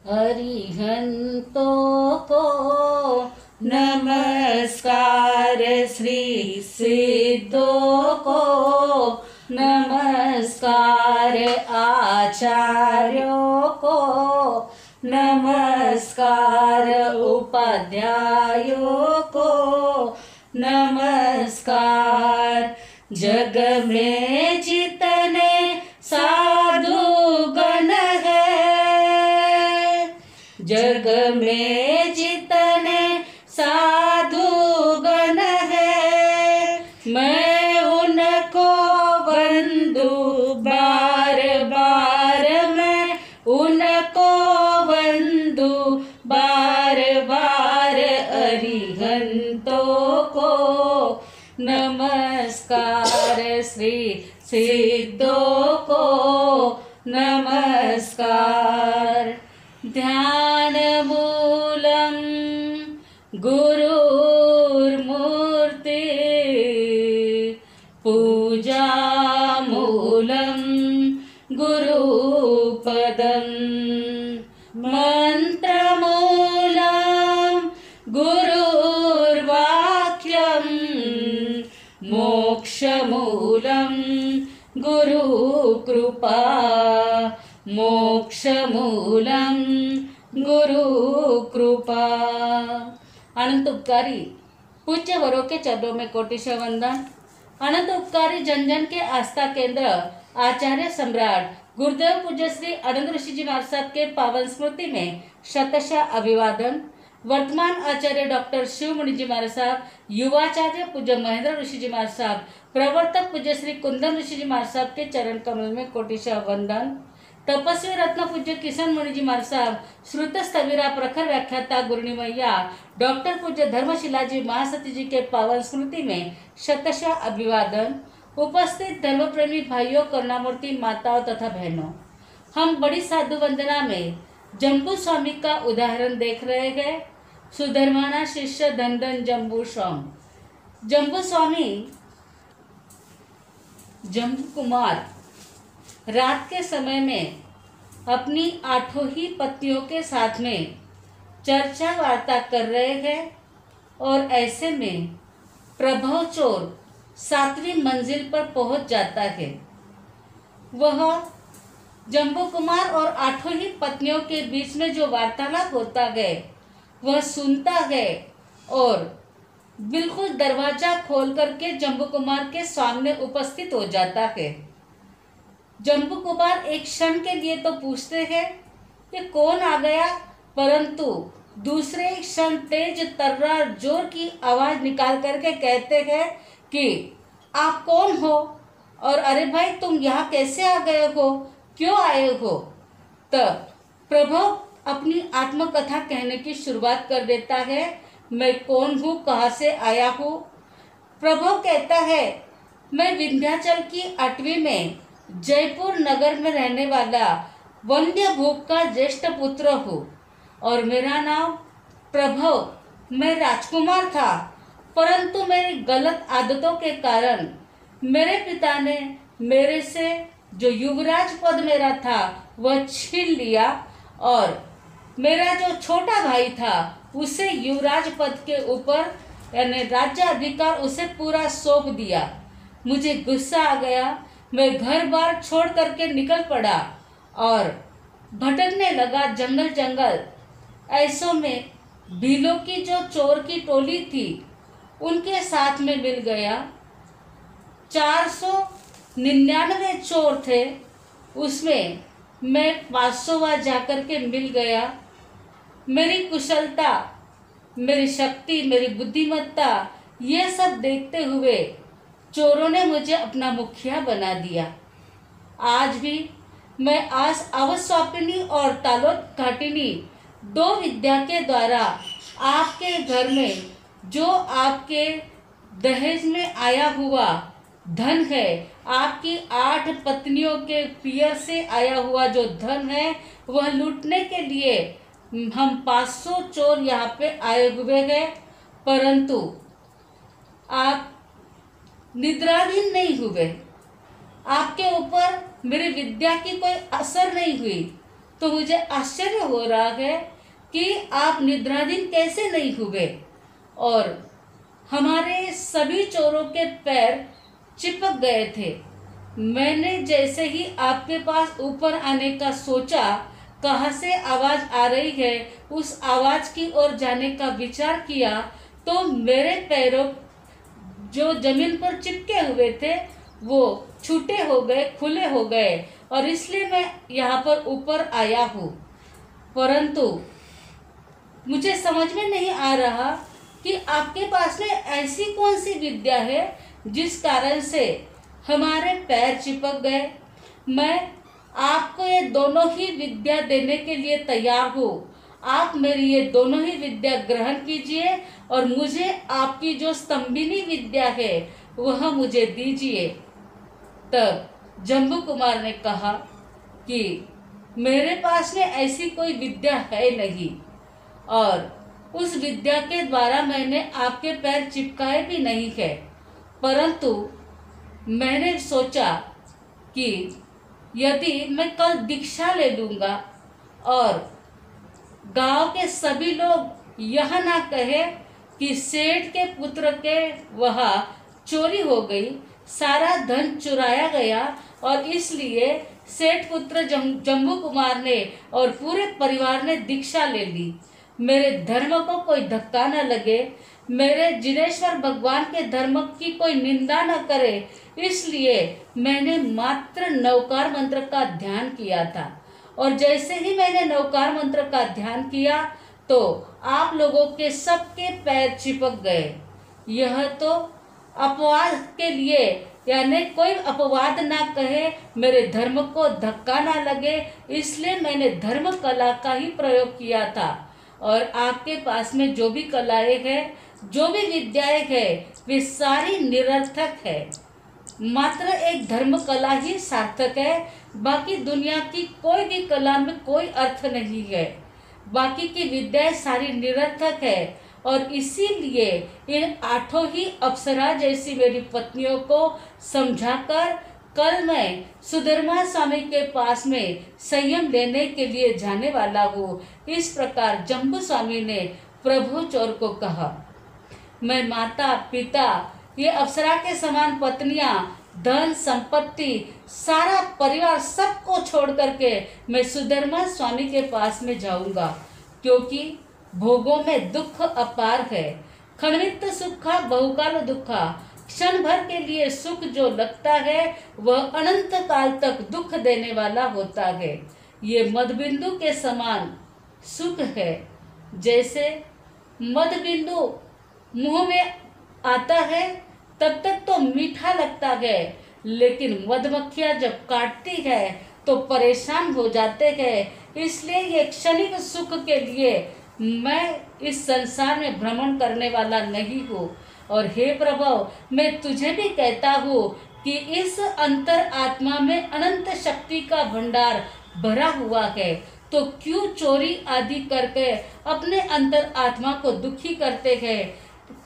अरिहंतों को नमस्कार, श्री सिद्धों को नमस्कार, आचार्यों को नमस्कार, उपाध्यायों को नमस्कार। जग में जितने साधु गण है, जग में जितने साधु गण है, मैं उनको वंदू बार बार, मैं उनको वंदू बार बार। अरिहंतों को नमस्कार, श्री सिद्धों को नमस्कार। ध्यान मूलम गुरुर्मूर्ति, पूजा मूलम गुरुपदम, मंत्र मूलम गुरुर्वाक्यम, मोक्ष मूलम गुरुकृपा, मोक्ष मूलम गुरुकृपा। अनंत उपकारी पूज्य वरों के चरणों में कोटिशः वंदन। अनंत उपकारी जन जन के आस्था केंद्र आचार्य सम्राट गुरुदेव पूज्य श्री आनंद ऋषि जी महाराज साहब के पावन स्मृति में शतशः अभिवादन। वर्तमान आचार्य डॉक्टर शिव मुनि जी महाराज साहब, युवाचार्य पूज्य महेंद्र ऋषि जी महाराज साहब, प्रवर्तक पूज्य श्री कुंदन ऋषि जी महाराज साहब के चरण कमल में कोटिशः वंदन। तपस्वी रत्न पूज्य किशन मुनि जी महाराज साहब, श्रुत स्थविरा प्रखर व्याख्याता गुरुनी मैया डॉक्टर पूज्य धर्मशिला जी महासती जी के पावन स्मृति में शतशः अभिवादन। उपस्थित धर्म प्रेमी भाइयों, करुणामूर्ति माताओं तथा बहनों, हम बड़ी साधु वंदना में जम्बू स्वामी का उदाहरण देख रहे हैं। सुधर्माना शिष्य धन धन जम्बू स्वामी। जम्बू स्वामी, जम्बू कुमार रात के समय में अपनी 8 ही पत्नियों के साथ में चर्चा वार्ता कर रहे हैं और ऐसे में प्रभव चोर 7वीं मंजिल पर पहुंच जाता है। वह जम्बू कुमार और 8 ही पत्नियों के बीच में जो वार्तालाप होता है वह सुनता है और बिल्कुल दरवाजा खोल करके जम्बू कुमार के सामने उपस्थित हो जाता है। जम्बू कुमार एक क्षण के लिए तो पूछते हैं कि कौन आ गया, परंतु दूसरे क्षण तेज तर्रार जोर की आवाज निकाल करके कहते हैं कि आप कौन हो और अरे भाई तुम यहाँ कैसे आ गए हो, क्यों आए हो। तब प्रभु अपनी आत्मकथा कहने की शुरुआत कर देता है। मैं कौन हूँ, कहाँ से आया हूँ। प्रभु कहता है, मैं विंध्याचल की 8वीं में जयपुर नगर में रहने वाला वंद्य भूप का ज्येष्ठ पुत्र हूँ और मेरा नाम प्रभु। मैं राजकुमार था, परंतु मेरी गलत आदतों के कारण मेरे पिता ने मेरे से जो युवराज पद मेरा था वह छीन लिया और मेरा जो छोटा भाई था उसे युवराज पद के ऊपर यानी राज्य अधिकार उसे पूरा सौंप दिया। मुझे गुस्सा आ गया, मैं घर बार छोड़ करके निकल पड़ा और भटकने लगा जंगल जंगल। ऐसों में भीलों की जो चोर की टोली थी उनके साथ में मिल गया। 499 चोर थे, उसमें मैं 500वां जाकर के मिल गया। मेरी कुशलता, मेरी शक्ति, मेरी बुद्धिमत्ता ये सब देखते हुए चोरों ने मुझे अपना मुखिया बना दिया। आज भी मैं अवस्वापिनी और तालोदघाटिनी 2 विद्या के द्वारा आपके घर में जो आपके दहेज में आया हुआ धन है, आपकी 8 पत्नियों के पियर से आया हुआ जो धन है वह लूटने के लिए हम 500 चोर यहाँ पे आए हुए हैं, परंतु आप निद्राधीन नहीं हुए। आपके ऊपर मेरी विद्या की कोई असर नहीं हुई। तो मुझे आश्चर्य हो रहा है कि आप निद्राधीन कैसे नहीं हुए। और हमारे सभी चोरों के पैर चिपक गए थे। मैंने जैसे ही आपके पास ऊपर आने का सोचा, कहाँ से आवाज आ रही है उस आवाज की ओर जाने का विचार किया, तो मेरे पैरों जो जमीन पर चिपके हुए थे वो छूटे हो गए, खुले हो गए, और इसलिए मैं यहाँ पर ऊपर आया हूँ। परंतु मुझे समझ में नहीं आ रहा कि आपके पास में ऐसी कौन सी विद्या है जिस कारण से हमारे पैर चिपक गए। मैं आपको ये दोनों ही विद्या देने के लिए तैयार हूँ। आप मेरी ये दोनों ही विद्या ग्रहण कीजिए और मुझे आपकी जो स्तंभिनी विद्या है वह मुझे दीजिए। तब जम्बू कुमार ने कहा कि मेरे पास में ऐसी कोई विद्या है नहीं, और उस विद्या के द्वारा मैंने आपके पैर चिपकाए भी नहीं है। परंतु मैंने सोचा कि यदि मैं कल दीक्षा ले लूँगा और गांव के सभी लोग यह ना कहे कि सेठ के पुत्र के वहाँ चोरी हो गई, सारा धन चुराया गया, और इसलिए सेठ पुत्र जम्बू कुमार ने और पूरे परिवार ने दीक्षा ले ली। मेरे धर्म को कोई धक्का न लगे, मेरे जिनेश्वर भगवान के धर्म की कोई निंदा न करे, इसलिए मैंने मात्र नवकार मंत्र का ध्यान किया था। और जैसे ही मैंने नवकार मंत्र का ध्यान किया तो आप लोगों के सबके पैर चिपक गए। यह तो अपवाद के लिए, यानी कोई अपवाद ना कहे, मेरे धर्म को धक्का ना लगे, इसलिए मैंने धर्म कला का ही प्रयोग किया था। और आपके पास में जो भी कलाएं हैं, जो भी विद्याएं हैं, वे सारी निरर्थक है। मात्र एक धर्म कला ही सार्थक है, बाकी दुनिया की कोई भी कला में कोई अर्थ नहीं है। बाकी की विद्याएं सारी निरर्थक है। और इसीलिए इन 8 ही अप्सरा जैसी मेरी पत्नियों को समझाकर कल मैं सुधर्मा स्वामी के पास में संयम लेने के लिए जाने वाला हूँ। इस प्रकार जम्बू स्वामी ने प्रभु चोर को कहा। मैं माता पिता, ये अप्सरा के समान पत्नियां, धन संपत्ति, सारा परिवार सबको छोड़ करके मैं सुधर्मा स्वामी के पास में जाऊंगा, क्योंकि भोगों में दुख अपार है। खंडित सुखा बहुकाल दुखा, क्षण भर के लिए सुख जो लगता है वह अनंत काल तक दुख देने वाला होता है। ये मदबिंदु के समान सुख है। जैसे मदबिंदु मुंह में आता है तब तक तो मीठा लगता है, लेकिन मधुमक्खियां जब काटती है तो परेशान हो जाते हैं। इसलिए ये क्षणिक सुख के लिए मैं इस संसार में भ्रमण करने वाला नहीं हूँ। और हे प्रभु, मैं तुझे भी कहता हूँ कि इस अंतर आत्मा में अनंत शक्ति का भंडार भरा हुआ है, तो क्यों चोरी आदि करके अपने अंतर आत्मा को दुखी करते हैं।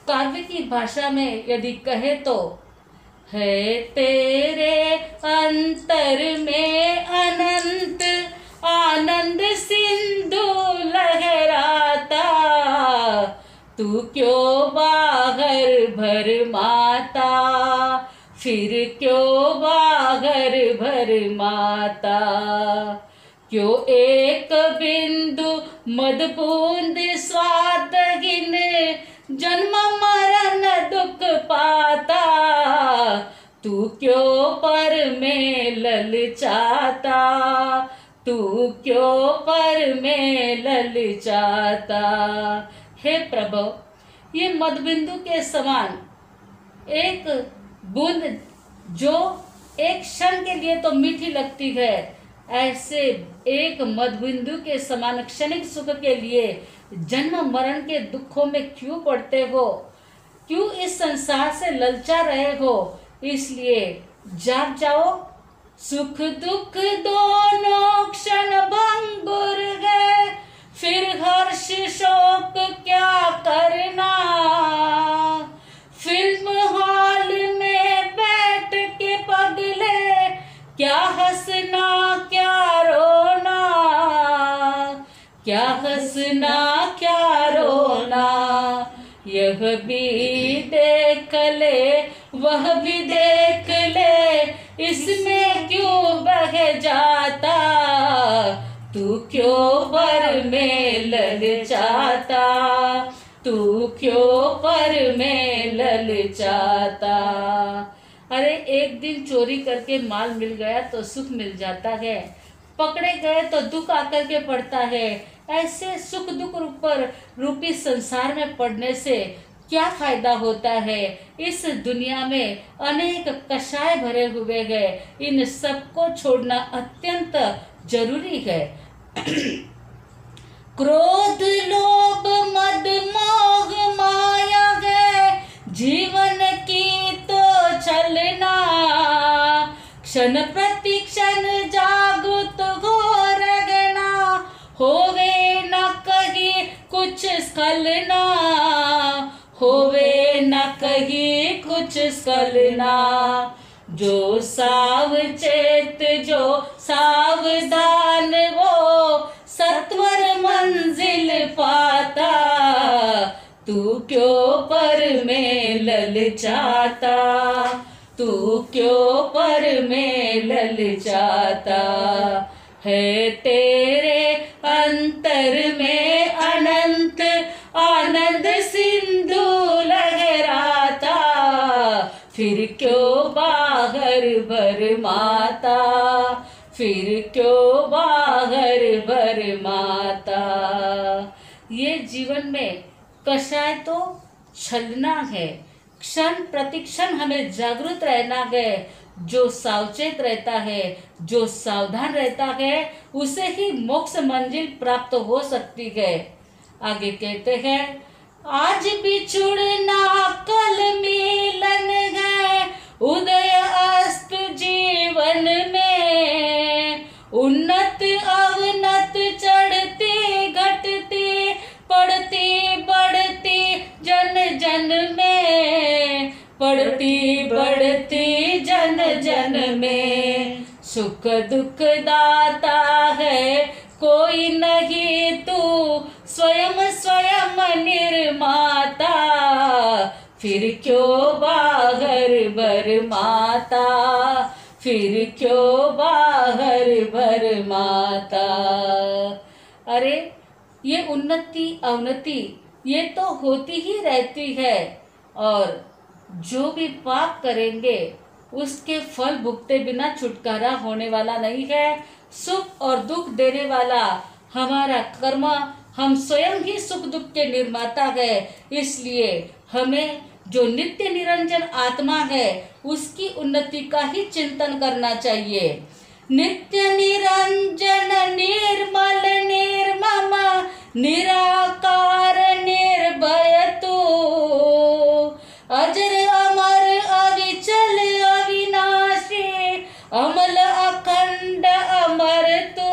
काव्य की भाषा में यदि कहे तो है तेरे अंतर में अनंत आनंद सिंधु लहराता, तू क्यों बाहर भर माता, फिर क्यों बाहर भर माता। क्यों एक बिंदु मद बूंद स्वादहीन जन्म मरण दुख पाता, तू क्यों पर में ललचाता, तू क्यों पर में ललचाता। हे प्रभु, ये मधबिंदु के समान एक बूंद जो एक क्षण के लिए तो मीठी लगती है, ऐसे एक मधबिंदु के समान क्षणिक सुख के लिए जन्म मरण के दुखों में क्यों पड़ते हो, क्यों इस संसार से ललचा रहे हो। इसलिए जाग जाओ। सुख दुख दोनों क्षण भंगुर है, फिर हर्ष शोक क्या करना। फिल्म हॉल में बैठ के पगले क्या हंसना क्या रोना। हंसना क्या रोना, यह भी देख ले वह भी देख ले, इसमें क्यों बह जाता, तू क्यों पर में ललचाता, तू क्यों पर में ललचाता। अरे एक दिन चोरी करके माल मिल गया तो सुख मिल जाता है, पकड़े गए तो दुख आकर के पड़ता है। ऐसे सुख दुख पर रूपी संसार में पड़ने से क्या फायदा होता है। इस दुनिया में अनेक कषाय भरे हुए हैं, इन सबको छोड़ना अत्यंत जरूरी है। क्रोध लोभ मद मोह माया है, जीवन की तो चलना, क्षण प्रति क्षण जागृत हो रहना, होवे न कहीं कुछ स्खलना, होवे न कहीं कुछ स्खलना। जो सावचेत जो सावधान वो सत्वर मंजिल पाता, तू क्यों पर में ललचाता, तू क्यों पर में ललचाता। है तेरे अंतर में अनंत आनंद सिंधु लहराता, फिर क्यों बाहर भरमाता, फिर क्यों बाहर भरमाता। ये जीवन में कषाय तो छलना है, क्षण प्रतिक्षण हमें जागरूक रहना है। जो सावचेत रहता है, जो सावधान रहता है, उसे ही मोक्ष मंजिल प्राप्त हो सकती है। आगे कहते हैं, आज बिछुड़ना कल मिलन है, उदय अस्त जीवन में, उन्नत अवनत चढ़ती घटती पढ़ती बढ़ती जन जन में, पढ़ती बढ़ती जन जन में। सुख दुख दाता है कोई नहीं, तू स्वयं स्वयं निर्माता, फिर क्यों बाहर भरमाता, फिर क्यों बाहर भरमाता। अरे ये उन्नति अवनति ये तो होती ही रहती है, और जो भी पाप करेंगे उसके फल भुगते बिना छुटकारा होने वाला नहीं है। सुख और दुख देने वाला हमारा कर्म, हम स्वयं ही सुख दुख के निर्माता है। इसलिए हमें जो नित्य निरंजन आत्मा है उसकी उन्नति का ही चिंतन करना चाहिए। नित्य निरंजन निर्मल निर्मम निराकार निर्भय तू, अजर अमर अविचल अविनाशी अमल अखंड अमर तू,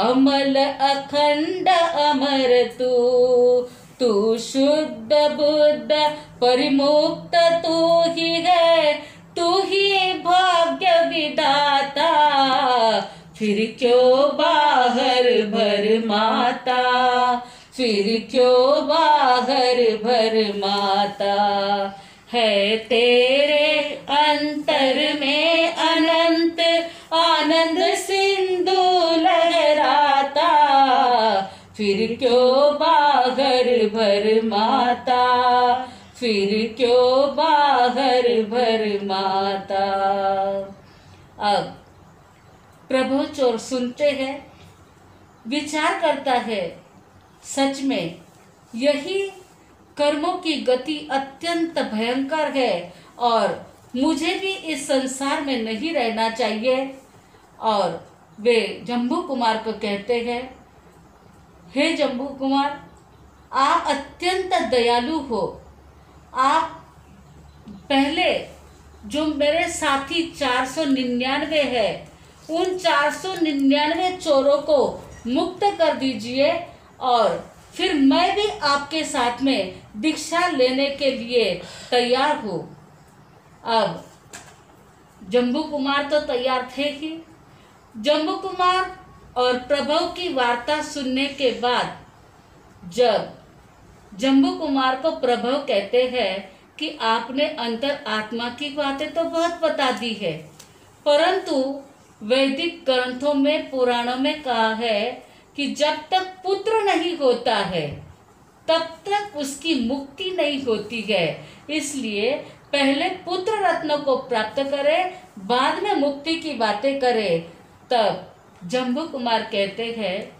अमल अखंड अमर तू। तू शुद्ध बुद्ध परिमुक्त तू ही है, तू ही भाग्य विधाता, फिर क्यों बाहर भरमाता, फिर क्यों बाहर भरमाता। है तेरे अंतर में अनंत आनंद सिंधु लहराता, फिर क्यों बाहर भरमाता, फिर क्यों बाहर भरमाता। अब प्रभु चोर सुनते हैं, विचार करता है, सच में यही कर्मों की गति अत्यंत भयंकर है और मुझे भी इस संसार में नहीं रहना चाहिए। और वे जम्बू कुमार को कहते हैं, हे जम्बू कुमार, आप अत्यंत दयालु हो। आप पहले जो मेरे साथी 499 है, उन 499 चोरों को मुक्त कर दीजिए और फिर मैं भी आपके साथ में दीक्षा लेने के लिए तैयार हूँ। अब जम्बू कुमार तो तैयार थे ही। जम्बू कुमार और प्रभु की वार्ता सुनने के बाद जब जम्बू कुमार को प्रभु कहते हैं कि आपने अंतर आत्मा की बातें तो बहुत बता दी है, परंतु वैदिक ग्रंथों में, पुराणों में कहा है कि जब तक पुत्र नहीं होता है तब तक उसकी मुक्ति नहीं होती है। इसलिए पहले पुत्र रत्न को प्राप्त करे, बाद में मुक्ति की बातें करे। तब जम्बू कुमार कहते हैं,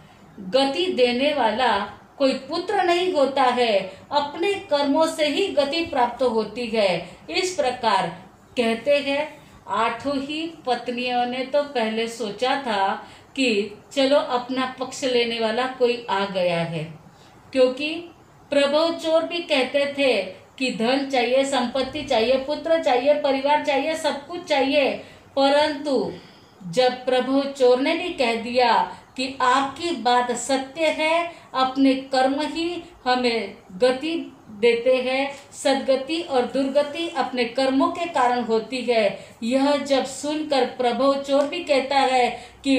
गति देने वाला कोई पुत्र नहीं होता है, अपने कर्मों से ही गति प्राप्त होती है। इस प्रकार कहते हैं। आठों ही पत्नियों ने तो पहले सोचा था कि चलो अपना पक्ष लेने वाला कोई आ गया है, क्योंकि प्रभु चोर भी कहते थे कि धन चाहिए, संपत्ति चाहिए, पुत्र चाहिए, परिवार चाहिए, सब कुछ चाहिए। परंतु जब प्रभु चोर ने भी कह दिया कि आपकी बात सत्य है, अपने कर्म ही हमें गति देते हैं, सदगति और दुर्गति अपने कर्मों के कारण होती है। यह जब सुनकर प्रभु चोर भी कहता है कि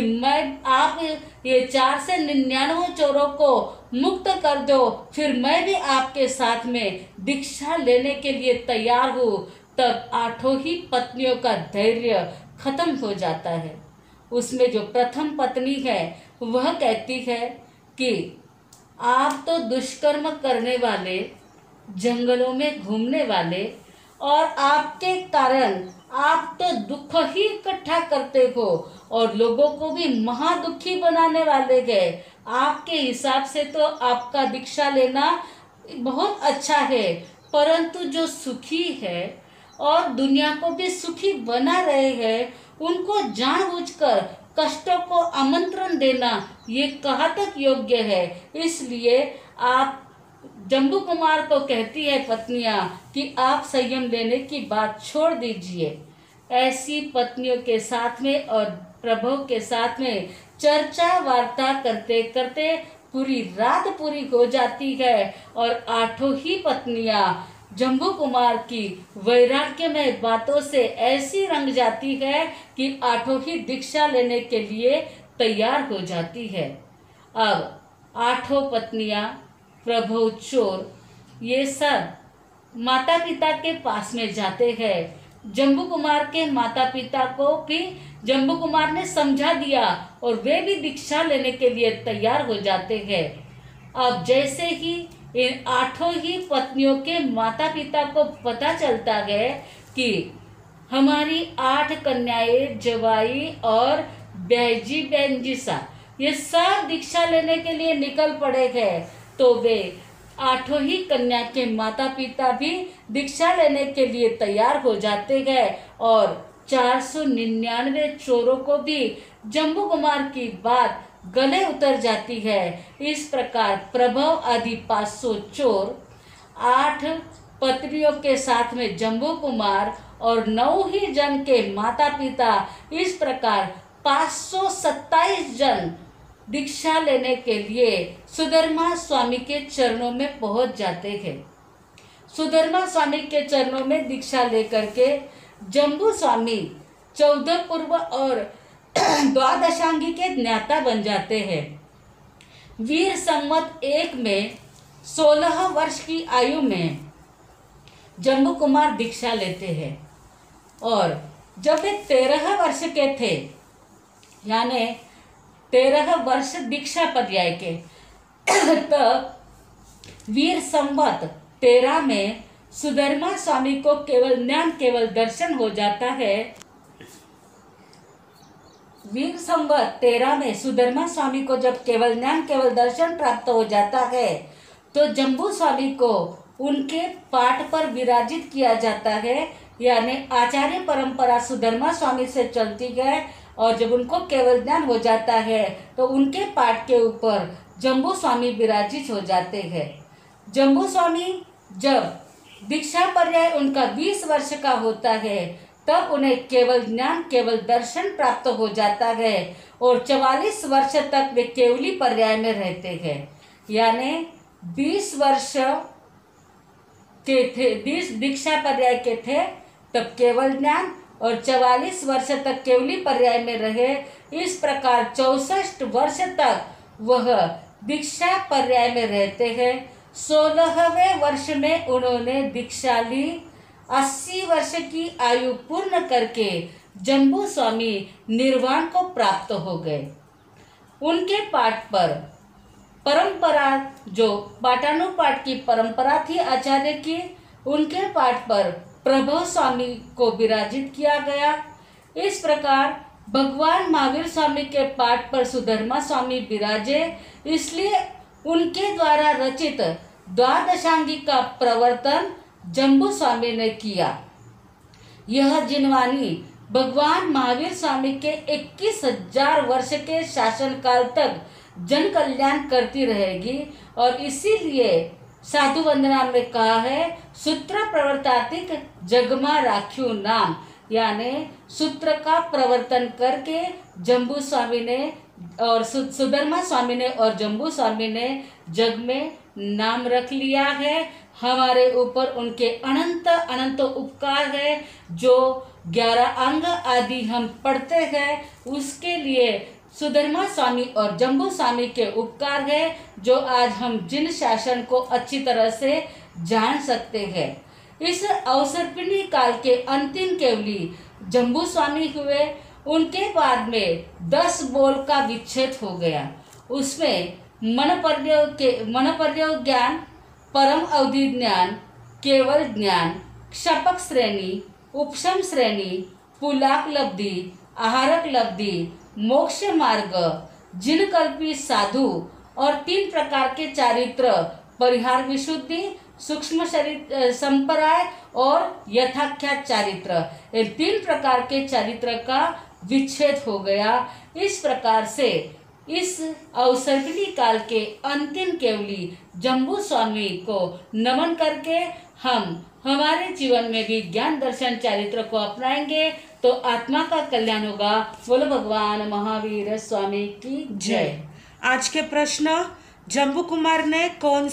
आप ये 499 चोरों को मुक्त कर दो, फिर मैं भी आपके साथ में दीक्षा लेने के लिए तैयार हूँ। तब आठों ही पत्नियों का धैर्य खत्म हो जाता है। उसमें जो प्रथम पत्नी है वह कहती है कि आप तो दुष्कर्म करने वाले, जंगलों में घूमने वाले, और आपके कारण आप तो दुख ही इकट्ठा करते हो और लोगों को भी महादुखी बनाने वाले गए। आपके हिसाब से तो आपका दीक्षा लेना बहुत अच्छा है, परंतु जो सुखी है और दुनिया को भी सुखी बना रहे हैं, उनको जानबूझकर कष्टों को आमंत्रण देना ये कहाँ तक योग्य है। इसलिए आप जम्बू कुमार को कहती है पत्नियां कि आप संयम लेने की बात छोड़ दीजिए। ऐसी पत्नियों के साथ में और प्रभु के साथ में चर्चा वार्ता करते करते पूरी रात पूरी हो जाती है और आठों ही पत्नियां जम्बू कुमार की वैराग्यमय बातों से ऐसी रंग जाती है कि आठों ही दीक्षा लेने के लिए तैयार हो जाती है। अब आठों पत्नियां, प्रभु चोर, ये सब माता पिता के पास में जाते हैं। जम्बू कुमार के माता पिता को भी जम्बू कुमार ने समझा दिया और वे भी दीक्षा लेने के लिए तैयार हो जाते हैं। अब जैसे ही इन आठों ही पत्नियों के माता पिता को पता चलता है कि हमारी 8 कन्याएं, जवाई और बैजी बेंजिसा ये सब दीक्षा लेने के लिए निकल पड़े हैं, तो वे आठों ही कन्या के माता पिता भी दीक्षा लेने के लिए तैयार हो जाते हैं और 499 चोरों को भी जम्बू कुमार की बात गले उतर जाती है। इस प्रकार प्रभव आदि 500 चोर, 8 पत्नियों के साथ में जम्बू कुमार और 9 ही जन के माता पिता, इस प्रकार 527 जन दीक्षा लेने के लिए सुधर्मा स्वामी के चरणों में पहुंच जाते हैं। सुधर्मा स्वामी के चरणों में दीक्षा लेकर के जम्बू स्वामी 14 पूर्व और द्वादशांगी के ज्ञाता बन जाते हैं। वीर संवत 1 में 16 वर्ष की आयु में जम्बू कुमार दीक्षा लेते हैं और जब वे 13 वर्ष के थे, यानी 13 वर्ष दीक्षा पर्याय के, तब वीर संवत 13 में सुधर्मा स्वामी को केवल ज्ञान, केवल दर्शन हो जाता है। वीर संवत 13 में सुधर्मा स्वामी को जब केवल ज्ञान, केवल दर्शन प्राप्त हो जाता है, तो जम्बू स्वामी को उनके पाठ पर विराजित किया जाता है, यानी आचार्य परंपरा सुधर्मा स्वामी से चलती है और जब उनको केवल ज्ञान हो जाता है तो उनके पाठ के ऊपर जम्बू स्वामी विराजित हो जाते हैं। जम्बू स्वामी जब दीक्षा पर्याय उनका 20 वर्ष का होता है, तब उन्हें केवल ज्ञान, केवल दर्शन प्राप्त हो जाता है और 44 वर्ष तक वे केवली पर्याय में रहते हैं। यानी 20 वर्ष के थे, 20 दीक्षा पर्याय के थे, तब केवल ज्ञान और 44 वर्ष तक केवली पर्याय में रहे। इस प्रकार 64 वर्ष तक वह दीक्षा पर्याय में रहते हैं। 16वें वर्ष में उन्होंने दीक्षा ली। 80 वर्ष की आयु पूर्ण करके जम्बू स्वामी निर्वाण को प्राप्त हो गए। उनके पाठ पर परंपरा, जो पाठानुपाठ की परंपरा थी आचार्य की, उनके पाठ पर प्रभव स्वामी को विराजित किया गया। इस प्रकार भगवान महावीर स्वामी के पाठ पर सुधर्मा स्वामी विराजे, इसलिए उनके द्वारा रचित द्वादशांगी का प्रवर्तन जम्बू स्वामी ने किया। यह जिनवानी भगवान महावीर स्वामी के 21,000 वर्ष के शासनकाल तक जन कल्याण करती रहेगी। और इसीलिए साधु वंदना में कहा है, सूत्र प्रवर्तातिक जगमा राख्यू नाम, यानी सूत्र का प्रवर्तन करके जम्बू स्वामी ने और सुधर्मा स्वामी ने और जम्बू स्वामी ने जग में नाम रख लिया है। हमारे ऊपर उनके अनंत अनंत उपकार है। जो 11 अंग आदि हम पढ़ते हैं, उसके लिए सुधर्मा स्वामी और जम्बू स्वामी के उपकार है, जो आज हम जिन शासन को अच्छी तरह से जान सकते हैं। इस अवसर्पिणी काल के अंतिम केवली जम्बू स्वामी हुए। उनके बाद में 10 बोल का विच्छेद हो गया। उसमें मन पर्योग ज्ञान, परम अवधि ज्ञान, केवल ज्ञान, क्षपक श्रेणी, उपशम श्रेणी, पुलाक लब्धि, आहारक लब्धि, मोक्ष मार्ग, जिनकल्पी साधु और 3 प्रकार के चारित्र, परिहार विशुद्धि, सूक्ष्म शरीर संपराय और यथाख्यात चारित्र, इन 3 प्रकार के चारित्र का विच्छेद हो गया। इस प्रकार से इस अवसर्पिणी काल के अंतिम केवली जम्बू स्वामी को नमन करके हम हमारे जीवन में भी ज्ञान दर्शन चारित्र को अपनाएंगे तो आत्मा का कल्याण होगा। बोलो भगवान महावीर स्वामी की जय। आज के प्रश्न, जम्बू कुमार ने कौन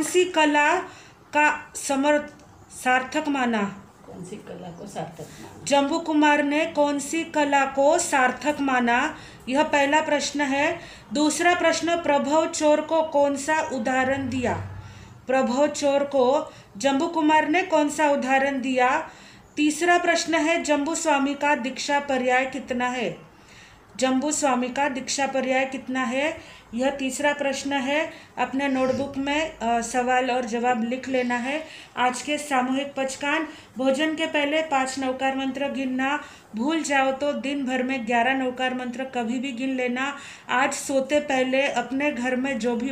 सी कला का सार्थक माना? कौन सी कला को सार्थक माना? जम्बू कुमार ने कौन सी कला को सार्थक माना? यह पहला प्रश्न है। दूसरा प्रश्न, प्रभव चोर को कौन सा उदाहरण दिया? प्रभव चोर को जम्बू कुमार ने कौन सा उदाहरण दिया? तीसरा प्रश्न है, जम्बू स्वामी का दीक्षा पर्याय कितना है? जम्बू स्वामी का दीक्षा पर्याय कितना है? यह तीसरा प्रश्न है। अपने नोटबुक में सवाल और जवाब लिख लेना है। आज के सामूहिक पचकान, भोजन के पहले 5 नवकार मंत्र गिनना। भूल जाओ तो दिन भर में 11 नवकार मंत्र कभी भी गिन लेना। आज सोते पहले अपने घर में जो भी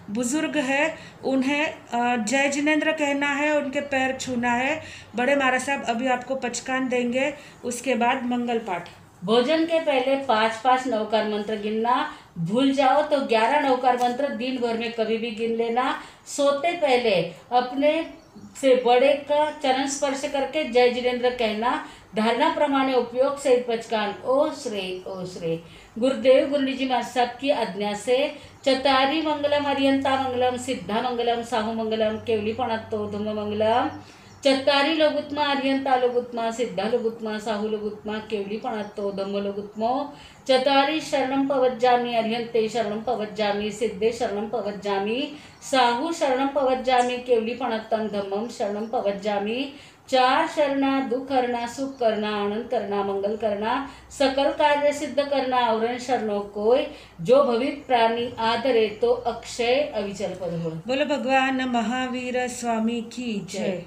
बुजुर्ग है उन्हें जय जिनेंद्र कहना है, उनके पैर छूना है। बड़े महाराज साहब अभी आपको पचकान देंगे, उसके बाद मंगल पाठ। भोजन के पहले 5-5 नवकार मंत्र गिनना। भूल जाओ तो 11 नवकार मंत्र दिन भर में कभी भी गिन लेना। सोते पहले अपने से बड़े का चरण स्पर्श करके जय जिनेंद्र कहना। धारणा प्रमाणे उपयोग से पचकान ओ श्रे। गुरुदेव गुरुजी जी महाराज साहब की आज्ञा से चतारी मंगलम, अरियंता मंगलम, सिद्धा मंगलम, साहू मंगलम, केवली पणत्तो धुम मंगलम। चत्तारी लोगुत्मा, अरियंता लोगुत्मा, सिद्धा लोगुत्मा, साहू लोगुत्मा, केवली पणत्तो धम्म लोगुत्मो। चतारी शरणं पवज्जामि, अरियंते शरणं पवज्जामि, सिद्धे शरणं पवज्जामि, साहू शरणं पवज्जामि, केवली पणत्तं धम्मं शरणं पवज्जामि। 4 शरणा, दुख हरना, सुख करना, आनंद करना, मंगल करना, सकल कार्य सिद्ध करना, औरन शरणों कोई, जो भवित प्राणी आदरे तो अक्षय अविचल पद हो। बोलो भगवान महावीर स्वामी की जय।